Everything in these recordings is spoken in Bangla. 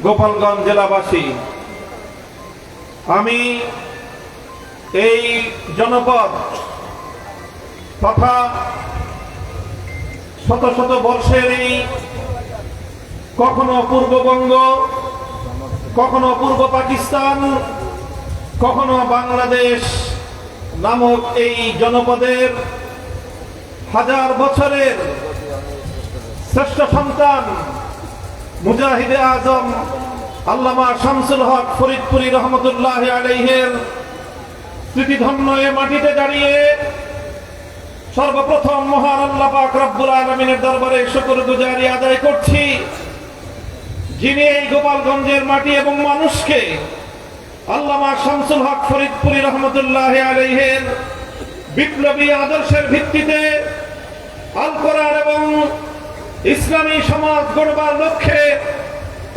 গোপালগঞ্জ জেলাবাসী, আমি এই জনপদ তথা শত শত বর্ষের এই কখনো পূর্ববঙ্গ, কখনো পূর্ব পাকিস্তান, কখনো বাংলাদেশ নামক এই জনপদের হাজার বছরের শ্রেষ্ঠ সন্তান মুজাহিদে আজম আল্লামা শামসুল হক ফরিদপুরি রহমতুল্লাহ আলাইহির স্মৃতিধন্য এ মাটিতে দাঁড়িয়ে সর্বপ্রথম মহান আল্লাহ পাক রব্বুল আলামিনের দরবারে শুকরগুজারি আদায় করছি, যিনি এই গোপালগঞ্জের মাটি এবং মানুষকে আল্লামা শামসুল হক ফরিদপুরি রহমতুল্লাহ আলাইহির বিপ্লবী আদর্শের ভিত্তিতে আল কোরআন এবং ইসলামী সমাজ গড়বার লক্ষ্যে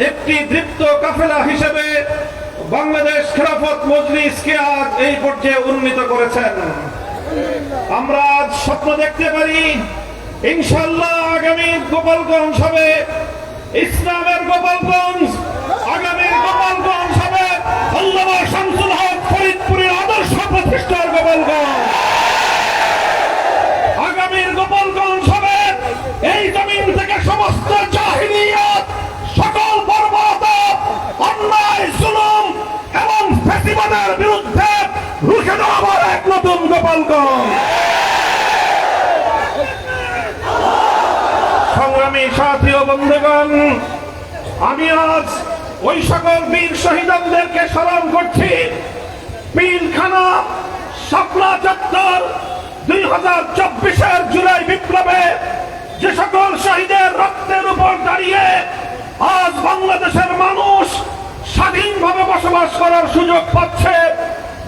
একটি দীপ্ত কাফেলা হিসেবে বাংলাদেশ খেলাফত মজলিসকে আজ এই পর্যায়ে উন্নীত করেছেন। আমরা আজ স্বপ্ন দেখতে পারি ইনশাআল্লাহ আগামী গোপালগঞ্জ হবে ইসলামের গোপালগঞ্জ, আগামীর গোপালগঞ্জ হবে আল্লামা শামসুল হক ফরিদপুরের আদর্শ প্রতিষ্ঠার গোপালগঞ্জ, আগামীর গোপালগঞ্জ হবে এই জমিন থেকে সমস্ত জাহিলিয়াত, সকল বর্বরতা, অন্যায়, জুলুম এবং ফ্যাসিবাদের বিরুদ্ধে রুখে দাঁড়াবার এক নতুন গোপালগঞ্জ। সংগ্রামী সাথী ও বন্ধুগণ, আমি আজ ওই সকল বীর শহীদদেরকে স্মরণ করছি। পিলখানা, শাপলা চত্বর 2024-এর জুলাই বিপ্লবে যে সকল শহীদের রক্তের উপর দাঁড়িয়ে আজ বাংলাদেশের মানুষ স্বাধীনভাবে বসবাস করার সুযোগ পাচ্ছে,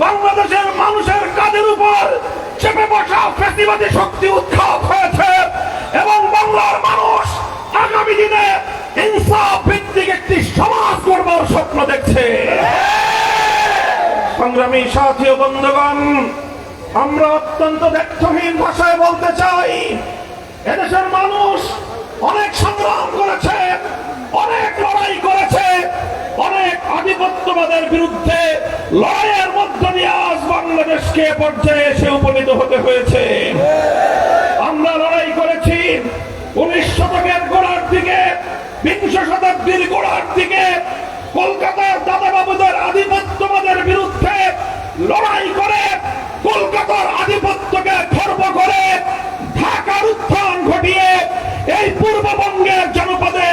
বাংলাদেশের মানুষের কাঁধের উপর চেপে বসা ফ্যাসিবাদী শক্তি উৎখাত হয়েছে এবং বাংলার মানুষ আগামী দিনে ইনসাফ ভিত্তিক একটি সমাজ গড়বার স্বপ্ন দেখছে। সংগ্রামী সাথী ও বন্ধুগণ, আমরা অত্যন্ত দ্ব্যর্থহীন ভাষায় বলতে চাই, এদেশের মানুষ অনেক সংগ্রাম করেছে, অনেক লড়াই করেছে, অনেক আধিপত্যবাদের বিরুদ্ধে লড়াইয়ের মধ্য দিয়ে আজ বাংলাদেশকে পর্যায়ে এসে উপনীত হতে হয়েছে। আমরা লড়াই করেছি 19 শতকের গোড়ার দিকে, 20 শতাব্দীর গোড়ার দিকে কলকাতার দাদাবাবুদের আধিপত্যবাদের বিরুদ্ধে লড়াই করে কলকাতার আধিপত্যকে খর্ব করে ঢাকার উত্থান ঘটিয়ে এই পূর্ববঙ্গের জনপদে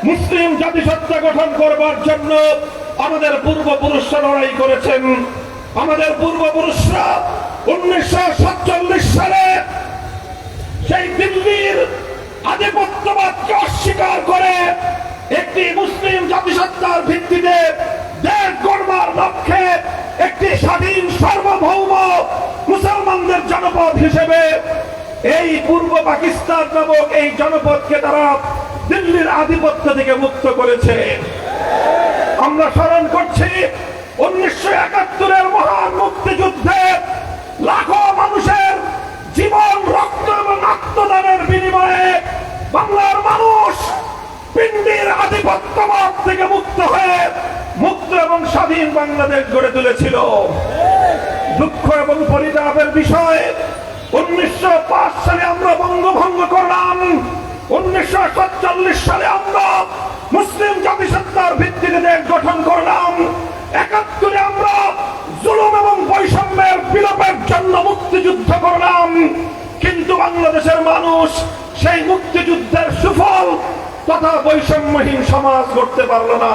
মুসলিম জাতিসত্তা গঠন করবার জন্য আমাদের পূর্বপুরুষরা লড়াই করেছেন। আমাদের পূর্বপুরুষরা 1947 সালে সেই দিল্লির আধিপত্যবাদকে অস্বীকার করে একটি মুসলিম জাতিসত্তার ভিত্তিতে দেশ গড়বার লক্ষ্যে একটি স্বাধীন সার্বভৌম মুসলমানদের জনপদ হিসেবে এই পূর্ব পাকিস্তান নামক এই জনপদকে তারা দিল্লির আধিপত্য থেকে মুক্ত করেছে। আমরা স্মরণ করছি 1971-এর মহান মুক্তিযুদ্ধে লাখো মানুষের জীবন, রক্ত এবং আত্মদানের বিনিময়ে বাংলার মানুষ পিন্ডির আধিপত্যবাদ থেকে মুক্ত হয়ে মুক্ত এবং স্বাধীন বাংলাদেশ গড়ে তুলেছিল। দুঃখ এবং পরিতাপের বিষয়, 1905 সালে আমরা বঙ্গভঙ্গ করলাম, 1947 সালে আমরা মুসলিম জাতিসত্তার ভিত্তিতে দেশ গঠন করলাম, 71-এ আমরা জুলুম এবং বৈষম্যের বিলোপের জন্য মুক্তিযুদ্ধ করলাম। কিন্তু বাংলাদেশের মানুষ সেই মুক্তিযুদ্ধের সুফল তথা বৈষম্যহীন সমাজ করতে পারল না,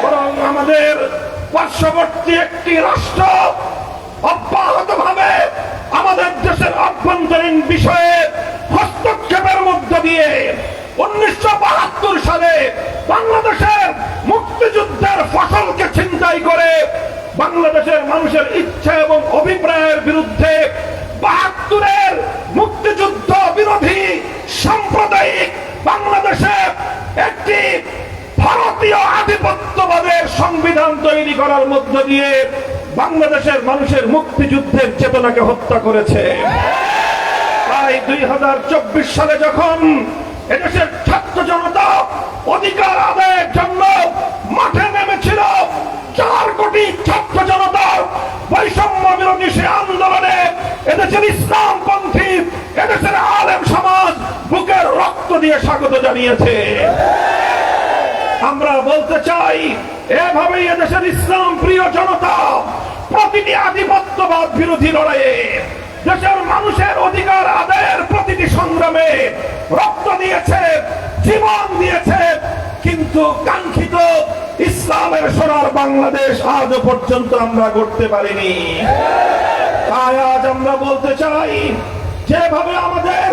বরং আমাদের পার্শ্ববর্তী একটি রাষ্ট্র অব্যাহতভাবে আমাদের দেশের অভ্যন্তরীণ বিষয়ে হস্তক্ষেপের মধ্য দিয়ে 1972 সালে বাংলাদেশের মুক্তিযুদ্ধের ফসলকে ছিনতাই করে বাংলাদেশের মানুষের ইচ্ছা এবং অভিপ্রায়ের বিরুদ্ধে 72-এর মুক্তিযুদ্ধ বিরোধী সাম্প্রদায়িক বাংলাদেশে একটি ভারতীয় আধিপত্যবাদের সংবিধান তৈরি করার মধ্য দিয়ে বাংলাদেশের মানুষের মুক্তিযুদ্ধের চেতনাকে হত্যা করেছে। তাই 2024 সালে যখন এদেশের ছাত্র জনতা অধিকার আদায়ের জন্য এদেশের ইসলামপন্থী, এদেশের আলেম সমাজ বুকের রক্ত দিয়ে স্বাগত জানিয়েছে। আমরা বলতে চাই, এভাবেই এদেশের ইসলাম প্রিয় জনতা প্রতিটি আধিপত্যবাদ বিরোধী লড়াইয়ে, দেশের মানুষের অধিকার আদায়ের প্রতিটি সংগ্রামে রক্ত দিয়েছে, জীবন দিয়েছে, কিন্তু কাঙ্ক্ষিত ইসলামের সোনার বাংলাদেশ আজও পর্যন্ত আমরা গড়তে পারিনি। তাই আজ আমরা বলতে চাই, যেভাবে আমাদের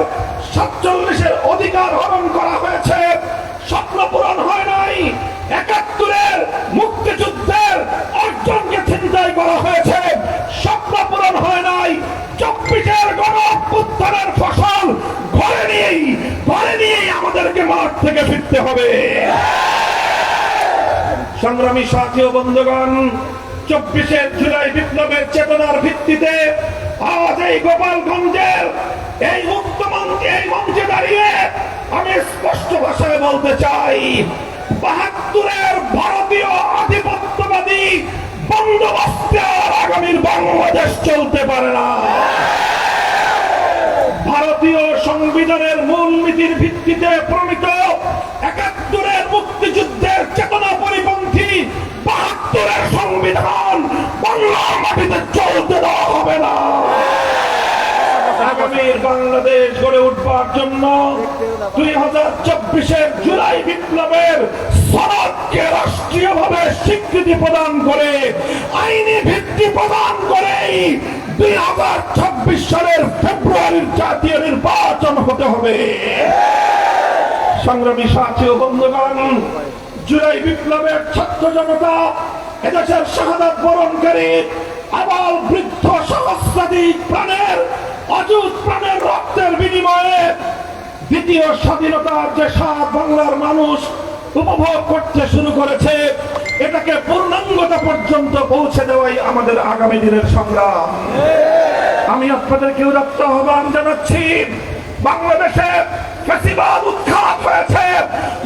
47-এর অধিকার হরণ করা হয়েছে, স্বপ্ন পূরণ হয় নাই, 71-এর মুক্তিযুদ্ধের অর্জনকে ছিনতাই করা হয়েছে, স্বপ্ন পূরণ হয় নাই, 24-এর গণ-অভ্যুত্থানের ফসল ঘরে নিয়েই আমাদেরকে মাঠ থেকে ফিরতে হবে। সংগ্রামী সাথী ও বন্ধুগণ, 24 জুলাই বিপ্লবের চেতনার ভিত্তিতে আজ এই গোপালগঞ্জের এই মুক্ত মঞ্চে, এই মঞ্চে দাঁড়িয়ে আমি স্পষ্ট ভাষায় বলতে চাই, 72-এর ভারতীয় আধিপত্যবাদী বন্দোবস্তে আর আগামীর বাংলাদেশ চলতে পারে না। ভারতীয় সংবিধানের মূল নীতির ভিত্তিতে প্রণীত 71-এর মুক্তিযুদ্ধের চেতনা পরিপন্থী 72-এর সংবিধান বাংলার মাটিতে চলতে দেওয়া হবে না। আগামীর বাংলাদেশ গড়ে উঠবার জন্য 2024-এর জুলাই বিপ্লবের সনদকে রাষ্ট্রীয়ভাবে স্বীকৃতি প্রদান করে, আইনি ভিত্তি প্রদান করেই 2026 সালের ফেব্রুয়ারির জাতীয় নির্বাচন হতে হবে। সংগ্রামী সাথী ও বন্ধুগণ, জুলাই বিপ্লবের ছাত্র জনতা এদেশের শাহাদাত বরণকারী আবাল বৃদ্ধ সহস্রাধিক প্রাণের অযুত প্রাণের রক্তের বিনিময়ে দ্বিতীয় স্বাধীনতার যে স্বাদ বাংলার মানুষ উপভোগ করতে শুরু করেছে, এটাকে পূর্ণাঙ্গতা পর্যন্ত পৌঁছে দেওয়াই আমাদের আগামী দিনের সংগ্রাম। আমি আপনাদেরকে উদাত্ত আহ্বান জানাচ্ছি, বাংলাদেশে ফ্যাসিবাদ উৎখাত হয়েছে,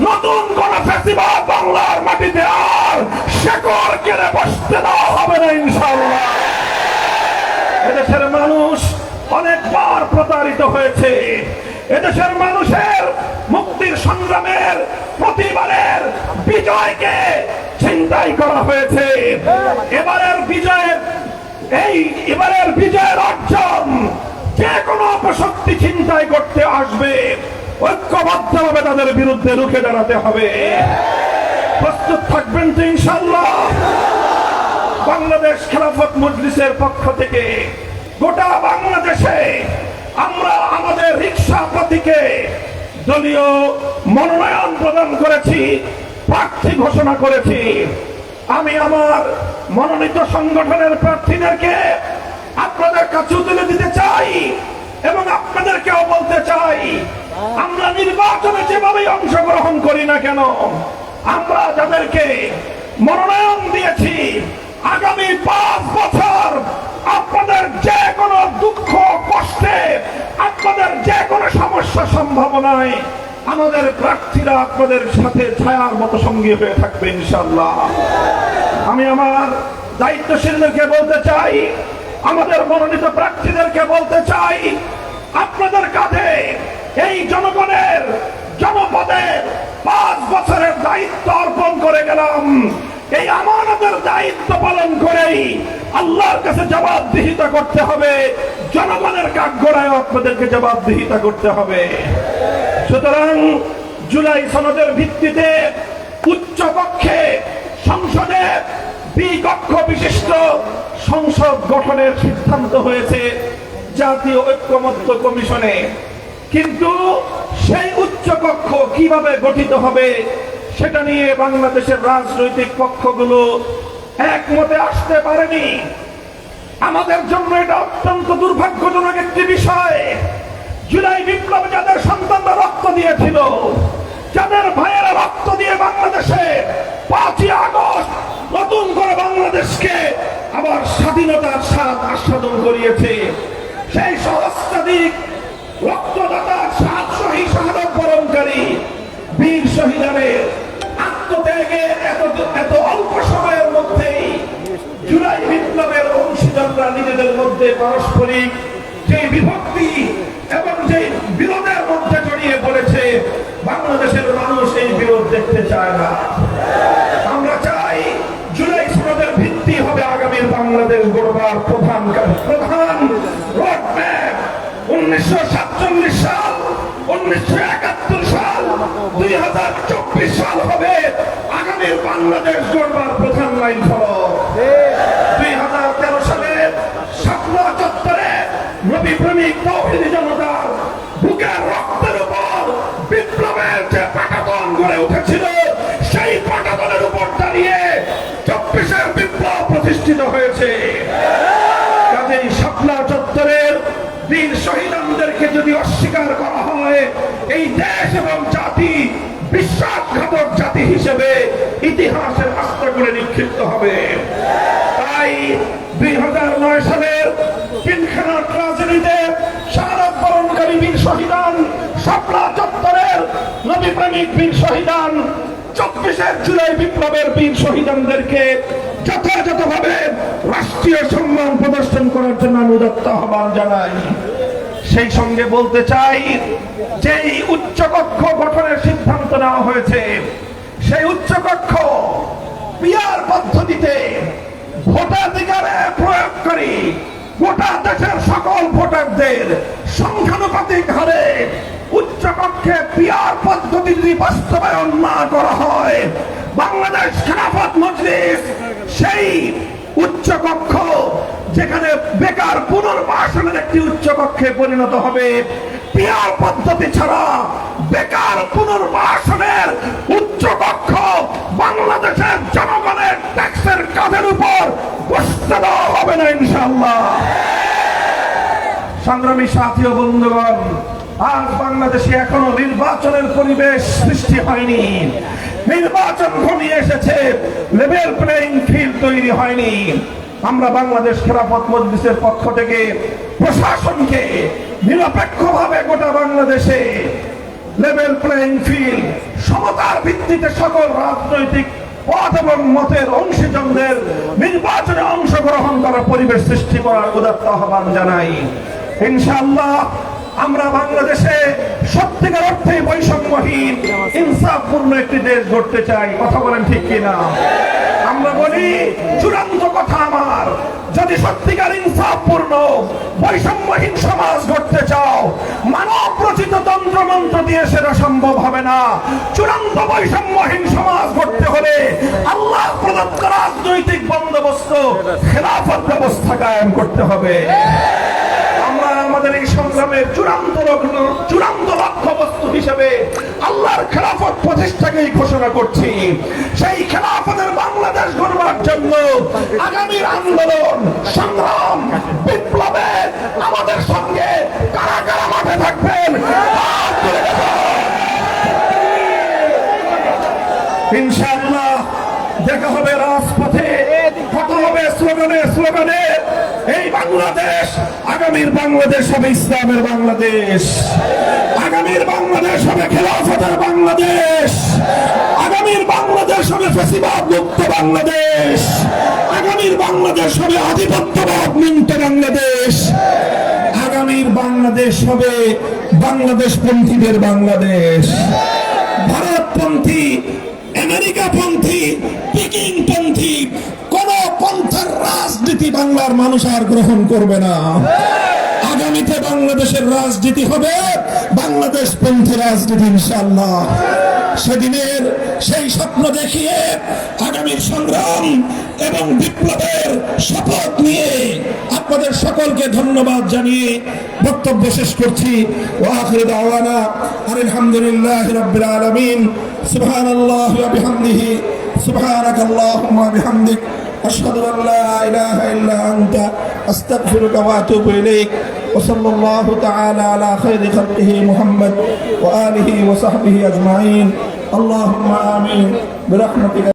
নতুন কোন ফ্যাসিবাদ বাংলার মাটিতে আর শেকড় কেড়ে বসতে দেওয়া হবে না ইনশাআল্লাহ। এদেশের মানুষ অনেকবার প্রতারিত হয়েছে, এদেশের মানুষের মুক্তির সংগ্রামের প্রতিবারের বিজয়কে ছিনতাই করা হয়েছে। এবারের বিজয়ের অর্জন যে কোনো অপশক্তি ছিনতাই করতে আসবে, ঐক্যবদ্ধভাবে তাদের বিরুদ্ধে রুখে দাঁড়াতে হবে। প্রস্তুত থাকবেন তো ইনশাআল্লাহ? বাংলাদেশ খেলাফত মজলিসের পক্ষ থেকে গোটা বাংলাদেশে আমরা আমাদের রিকশা প্রতীকে দলীয় মনোনয়ন প্রদান করেছি, প্রার্থী ঘোষণা করেছি। আমি আমার মনোনীত সংগঠনের প্রার্থীদেরকে আপনাদের কাছে তুলে দিতে চাই এবং আপনাদেরকেও বলতে চাই, আমরা নির্বাচনে যেভাবে অংশগ্রহণ করি না কেন, আমরা যাদেরকে মনোনয়ন দিয়েছি, আগামী 5 বছর আপনাদের যে কোনো দুঃখ কষ্টে, আপনাদের যে কোনো সমস্যা সম্ভাবনায় আমাদের প্রার্থীরা আপনাদের সাথে ছায়ার মতো সঙ্গী হয়ে থাকবে ইনশাআল্লাহ। আমি আমার দায়িত্বশীলদেরকে বলতে চাই, আমাদের মনোনীত প্রার্থীদেরকে বলতে চাই, আপনাদের কাঁধে এই জনগণের জনপদের 5 বছরের দায়িত্ব অর্পণ করে গেলাম। এই আমানতের দায়িত্ব পালন করেই আল্লাহর কাছে জবাবদিহিতা করতে হবে, জনগণের কাঠগড়ায় আপনাদেরকে জবাবদিহিতা করতে হবে। সুতরাং জুলাই সনদের ভিত্তিতে উচ্চ কক্ষে সংসদে দ্বিকক্ষ বিশিষ্ট সংসদ গঠনের সিদ্ধান্ত হয়েছে জাতীয় ঐক্যমত্য কমিশনে, কিন্তু সেই উচ্চ কক্ষ কিভাবে গঠিত হবে সেটা নিয়ে বাংলাদেশের রাজনৈতিক পক্ষগুলো একমতে আসতে পারেনি। আমাদের জন্য এটা অত্যন্ত দুর্ভাগ্যজনক একটি বিষয়। জুলাই বিপ্লবে যাদের সন্তানরা রক্ত দিয়েছিল, যাদের ভাইয়েরা রক্ত দিয়ে বাংলাদেশে 5ই আগস্ট নতুন করে বাংলাদেশকে আবার স্বাধীনতার স্বাদ আস্বাদন করিয়েছে, সেই সহস্রাধিক রক্তদাতার সাহসী শাহাদাত বরণকারী বীর শহীদের আত্মত্যাগের এত অল্প সময়ের মধ্যেই জুলাই বিপ্লবের অংশীদাররা নিজেদের মধ্যে পারস্পরিক যে বিভক্তি এবং যে বিরোধের মধ্যে জড়িয়ে পড়েছে, বাংলাদেশের মানুষ এই বিরোধ দেখতে চায় না। আমরা চাই জুলাই সনদের ভিত্তি হবে আগামীর বাংলাদেশ গড়বার প্রধান রোডম্যাপ। 1947 সাল, 1971 সাল, 2024 সাল হবে আগামীর বাংলাদেশ গড়বার প্রধান লাইন ফলক। 2013 সালে শাপলা চত্বরে নবী প্রেমিক তৌহিদি জনতার বুকের রক্তের উপর বিপ্লবের যে পাটাতন গড়ে উঠেছিল, সেই পাটাতনের উপর দাঁড়িয়ে 24-এর বিপ্লব প্রতিষ্ঠিত হয়েছে। কাজেই শাপলা চত্বরের বীর শহীদদেরকে যদি অস্বীকার করা হয়, এই দেশ এবং জাতি বিশ্বাসঘাতক জাতি হিসেবে ইতিহাসের আস্তাকুলে নিক্ষিপ্ত হবে। তাই 2009 সালের পিলখানা ট্রাজেডিতে শাহাদাত বরণকারী বীর শহীদান, শাপলা চত্বরের নবী প্রেমিক বীর শহীদান, 24-এর জুলাই বিপ্লবের বীর শহীদানদেরকে যথাযথভাবে রাষ্ট্রীয় সম্মান প্রদর্শন করার জন্য আমি উদাত্ত আহ্বান জানাই। সেই সঙ্গে বলতে চাই, যেই উচ্চকক্ষ গঠনের সিদ্ধান্ত নেওয়া হয়েছে, সেই উচ্চকক্ষ পিআর পদ্ধতিতে ভোটাধিকারে প্রয়োগকারী গোটা দেশের সকল ভোটারদের সংখ্যানুপাতিক হারে উচ্চকক্ষে পিআর পদ্ধতি যদি বাস্তবায়ন না করা হয়, বাংলাদেশ খেলাফত মজলিস সেই উচ্চকক্ষ যেখানে বেকার পুনর্বাসনের একটি উচ্চকক্ষে পরিণত হবে। পিআর পদ্ধতি ছাড়া বেকার পুনর্বাসনের উচ্চকক্ষ বাংলাদেশের জনগণের ট্যাক্সের কাঁধের উপর বসতে দেওয়া হবে না ইনশাআল্লাহ। সংগ্রামী সাথী ও বন্ধুগণ, আজ বাংলাদেশে এখনো নির্বাচনের পরিবেশ সৃষ্টি হয়নি। নির্বাচন ঘনিয়ে এসেছে, লেভেল প্লেইং ফিল্ড তৈরি হয়নি। আমরা বাংলাদেশ খেলাফত মজলিসের পক্ষ থেকে প্রশাসনকে নিরপেক্ষভাবে গোটা বাংলাদেশে লেভেল প্লেইং ফিল্ড, সমতার ভিত্তিতে সকল রাজনৈতিক পথ এবং মতের অংশীজনদের নির্বাচনে অংশগ্রহণ করার পরিবেশ সৃষ্টি করার উদাত্ত আহ্বান জানাই। ইনশাআল্লাহ আমরা বাংলাদেশে সত্যিকার অর্থে বৈষম্যহীন ইনসাফপূর্ণ একটি দেশ গড়তে চাই। কথা বলেন ঠিক কিনা? আমরা বলি চূড়ান্ত কথা আমার, যদি সত্যিকার ইনসাফপূর্ণ বৈষম্যহীন সমাজ গড়তে চাও, মানব রচিত তন্ত্র মন্ত্র দিয়ে সেটা সম্ভব হবে না। চূড়ান্ত বৈষম্যহীন সমাজ গড়তে হলে আল্লাহ প্রদত্ত রাজনৈতিক বন্দোবস্ত খেলাফত ব্যবস্থা কায়েম করতে হবে। আমরা আমাদের এই সংগ্রামের চূড়ান্ত লক্ষ্যবস্তু হিসেবে আল্লাহর খেলাফত প্রতিষ্ঠাকেই ঘোষণা করছি। সেই খেলাফতের বাংলাদেশ গড়বার জন্য আগামীর আন্দোলন, সংগ্রাম, বিপ্লবে আমাদের সঙ্গে কারা কারা মাঠে থাকবেন ইনশাআল্লাহ দেখা হবে রাজপথে, কথা হবে স্লোগানে। এই বাংলাদেশ, আগামীর বাংলাদেশ হবে ইসলামের বাংলাদেশ, আগামীর বাংলাদেশ হবে খেলাফতের বাংলাদেশ, আগামীর বাংলাদেশ হবে ফ্যাসিবাদ মুক্ত বাংলাদেশ, আগামীর বাংলাদেশ হবে আধিপত্যবাদ মুক্ত বাংলাদেশ, আগামীর বাংলাদেশ হবে বাংলাদেশপন্থীদের বাংলাদেশ। ভারতপন্থী, আমেরিকাপন্থী, পিকিংপন্থী কোন পন্থার রাজনীতি বাংলার মানুষ আর গ্রহণ করবে না। আগামীতে বাংলাদেশের রাজনীতি হবে বাংলাদেশ পন্থী রাজনীতি ইনশাআল্লাহ। সেদিনের সেই স্বপ্ন দেখিয়ে আগামীর সংগ্রাম এবং বিপ্লবের শপথ নিয়ে আপনাদের সকলকে ধন্যবাদ জানিয়ে বক্তব্য শেষ করছি। ওয়া আখিরু দাওয়ানা আলহামদুলিল্লাহি রাব্বিল আলামিন। সুবহানাল্লাহি ওয়া বিহামদিহি, সুবহানাকাল্লাহুম্মা ওয়া বিহামদিক, আশহাদু আল লা ইলাহা ইল্লা আনতা, আস্তাগফিরুকা ওয়া আতুবু ইলাইক। وصلى الله تعالى على خير خلقه محمد وآله وصحبه أجمعين. اللهم آمين برحمتك.